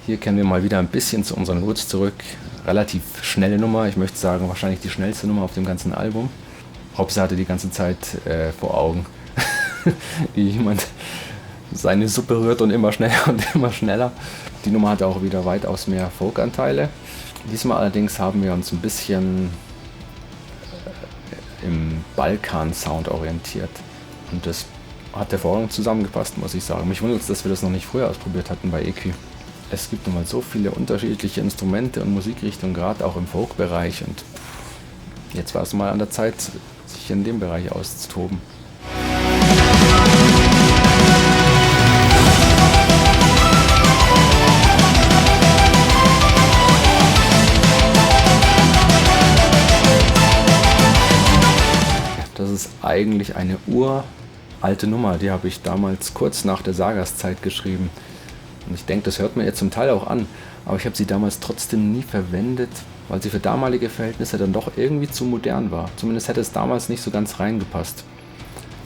Hier kehren wir mal wieder ein bisschen zu unseren Roots zurück. Relativ schnelle Nummer, ich möchte sagen wahrscheinlich die schnellste Nummer auf dem ganzen Album. Robse hatte die ganze Zeit vor Augen, wie jemand seine Suppe rührt und immer schneller und immer schneller. Die Nummer hatte auch wieder weitaus mehr Folk-Anteile. Diesmal allerdings haben wir uns ein bisschen im Balkan-Sound orientiert. Und das hat hervorragend zusammengepasst, muss ich sagen. Mich wundert es, dass wir das noch nicht früher ausprobiert hatten bei EQ. Es gibt nun mal so viele unterschiedliche Instrumente und Musikrichtungen, gerade auch im Folk-Bereich. Und jetzt war es mal an der Zeit, sich in dem Bereich auszutoben. Das ist eigentlich eine uralte Nummer, die habe ich damals kurz nach der Sagas-Zeit geschrieben. Und ich denke, das hört man jetzt zum Teil auch an, aber ich habe sie damals trotzdem nie verwendet, weil sie für damalige Verhältnisse dann doch irgendwie zu modern war. Zumindest hätte es damals nicht so ganz reingepasst.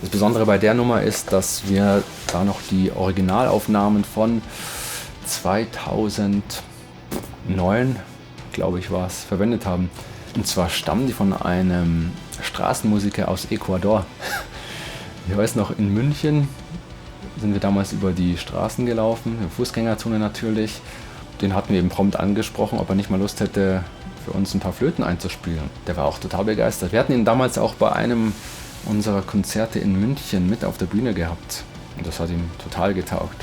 Das Besondere bei der Nummer ist, dass wir da noch die Originalaufnahmen von 2009, glaube ich war es, verwendet haben. Und zwar stammen die von einem Straßenmusiker aus Ecuador. Ich weiß noch, in München sind wir damals über die Straßen gelaufen, in Fußgängerzone natürlich. Den hatten wir eben prompt angesprochen, ob er nicht mal Lust hätte, für uns ein paar Flöten einzuspielen. Der war auch total begeistert. Wir hatten ihn damals auch bei einem unserer Konzerte in München mit auf der Bühne gehabt. Und das hat ihm total getaugt.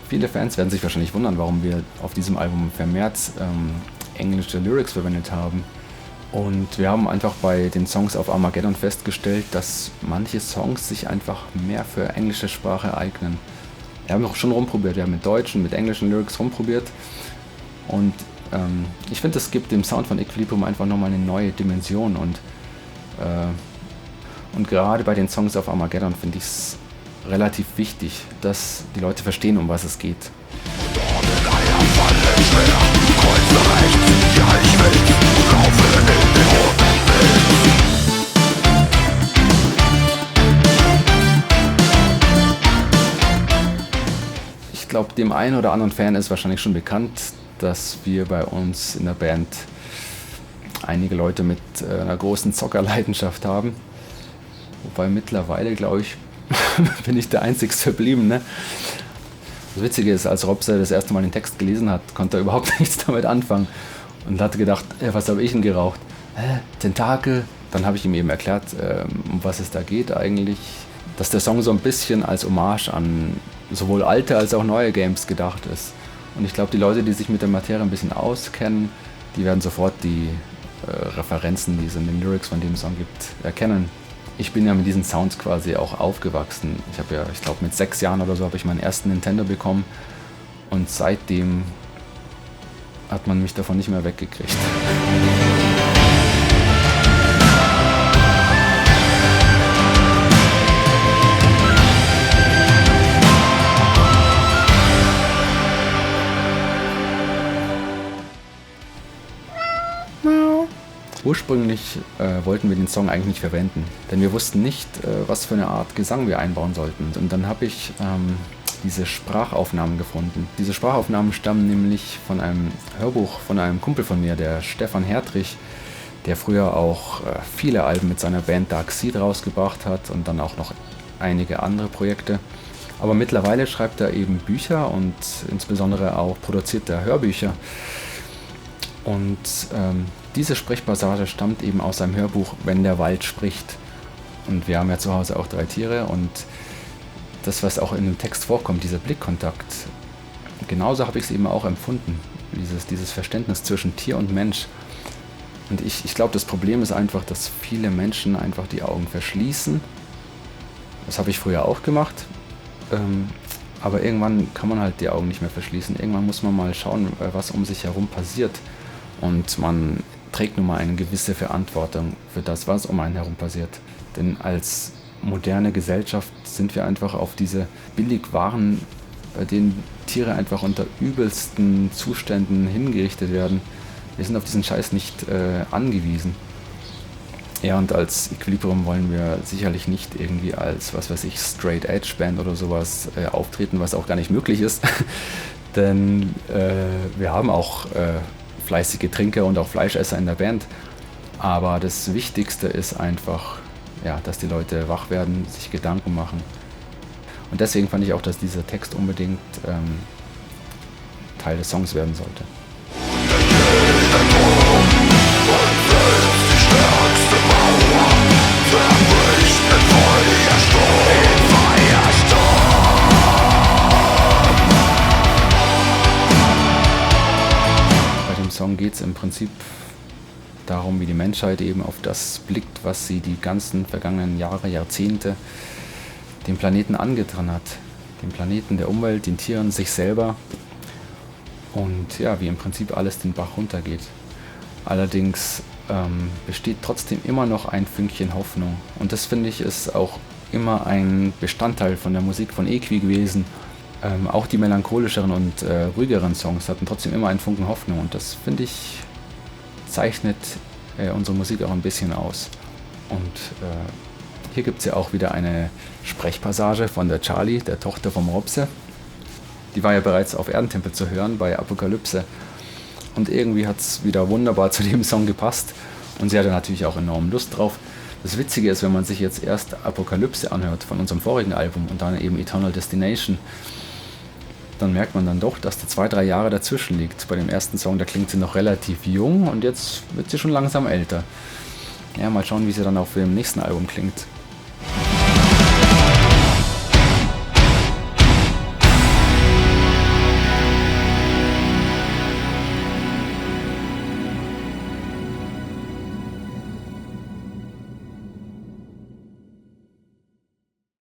Viele Fans werden sich wahrscheinlich wundern, warum wir auf diesem Album vermehrt englische Lyrics verwendet haben. Und wir haben einfach bei den Songs auf Armageddon festgestellt, dass manche Songs sich einfach mehr für englische Sprache eignen. Wir haben auch schon rumprobiert, wir haben mit deutschen, mit englischen Lyrics rumprobiert. Und ich finde, das gibt dem Sound von Equilibrium einfach nochmal eine neue Dimension. Und gerade bei den Songs auf Armageddon finde ich es relativ wichtig, dass die Leute verstehen, um was es geht. Ich glaube, dem einen oder anderen Fan ist wahrscheinlich schon bekannt, dass wir bei uns in der Band einige Leute mit einer großen Zockerleidenschaft haben. Wobei mittlerweile, glaube ich, bin ich der Einzigste verblieben. Ne? Das Witzige ist, als Robse das erste Mal den Text gelesen hat, konnte er überhaupt nichts damit anfangen und hatte gedacht, was habe ich denn geraucht? Tentakel? Dann habe ich ihm eben erklärt, um was es da geht eigentlich, dass der Song so ein bisschen als Hommage an sowohl alte als auch neue Games gedacht ist. Und ich glaube, die Leute, die sich mit der Materie ein bisschen auskennen, die werden sofort die Referenzen, die es in den Lyrics von dem Song gibt, erkennen. Ich bin ja mit diesen Sounds quasi auch aufgewachsen. Ich habe ja, ich glaube mit 6 Jahren oder so habe ich meinen ersten Nintendo bekommen und seitdem hat man mich davon nicht mehr weggekriegt. Ursprünglich wollten wir den Song eigentlich nicht verwenden, denn wir wussten nicht, was für eine Art Gesang wir einbauen sollten. Und dann habe ich diese Sprachaufnahmen gefunden. Diese Sprachaufnahmen stammen nämlich von einem Hörbuch von einem Kumpel von mir, der Stefan Hertrich, der früher auch viele Alben mit seiner Band Dark Seed rausgebracht hat und dann auch noch einige andere Projekte. Aber mittlerweile schreibt er eben Bücher und insbesondere auch produziert er Hörbücher. Und diese Sprechpassage stammt eben aus seinem Hörbuch Wenn der Wald spricht. Und wir haben ja zu Hause auch 3 Tiere und das, was auch in dem Text vorkommt, dieser Blickkontakt, genauso habe ich es eben auch empfunden. Dieses Verständnis zwischen Tier und Mensch. Und ich glaube, das Problem ist einfach, dass viele Menschen einfach die Augen verschließen. Das habe ich früher auch gemacht. Aber irgendwann kann man halt die Augen nicht mehr verschließen. Irgendwann muss man mal schauen, was um sich herum passiert. Und man trägt nun mal eine gewisse Verantwortung für das, was um einen herum passiert. Denn als moderne Gesellschaft sind wir einfach auf diese Billigwaren, bei denen Tiere einfach unter übelsten Zuständen hingerichtet werden. Wir sind auf diesen Scheiß nicht angewiesen. Ja, und als Equilibrium wollen wir sicherlich nicht irgendwie als, was weiß ich, Straight Edge Band oder sowas auftreten, was auch gar nicht möglich ist. Denn wir haben auch fleißige Trinker und auch Fleischesser in der Band. Aber das Wichtigste ist einfach, ja, dass die Leute wach werden, sich Gedanken machen. Und deswegen fand ich auch, dass dieser Text unbedingt Teil des Songs werden sollte. Bei dem Song geht es im Prinzip darum, wie die Menschheit eben auf das blickt, was sie die ganzen vergangenen Jahre, Jahrzehnte dem Planeten angetan hat. Dem Planeten, der Umwelt, den Tieren, sich selber. Und ja, wie im Prinzip alles den Bach runtergeht. Allerdings besteht trotzdem immer noch ein Fünkchen Hoffnung. Und das, finde ich, ist auch immer ein Bestandteil von der Musik von Equi gewesen. Auch die melancholischeren und ruhigeren Songs hatten trotzdem immer einen Funken Hoffnung. Und das, finde ich, zeichnet unsere Musik auch ein bisschen aus. Und hier gibt es ja auch wieder eine Sprechpassage von der Charlie, der Tochter vom Robse. Die war ja bereits auf Erdentempel zu hören bei Apokalypse. Und irgendwie hat es wieder wunderbar zu dem Song gepasst. Und sie hatte natürlich auch enorm Lust drauf. Das Witzige ist, wenn man sich jetzt erst Apokalypse anhört von unserem vorigen Album und dann eben Eternal Destination, dann merkt man dann doch, dass da 2-3 Jahre dazwischen liegt. Bei dem ersten Song, da klingt sie noch relativ jung und jetzt wird sie schon langsam älter. Ja, mal schauen, wie sie dann auf dem nächsten Album klingt.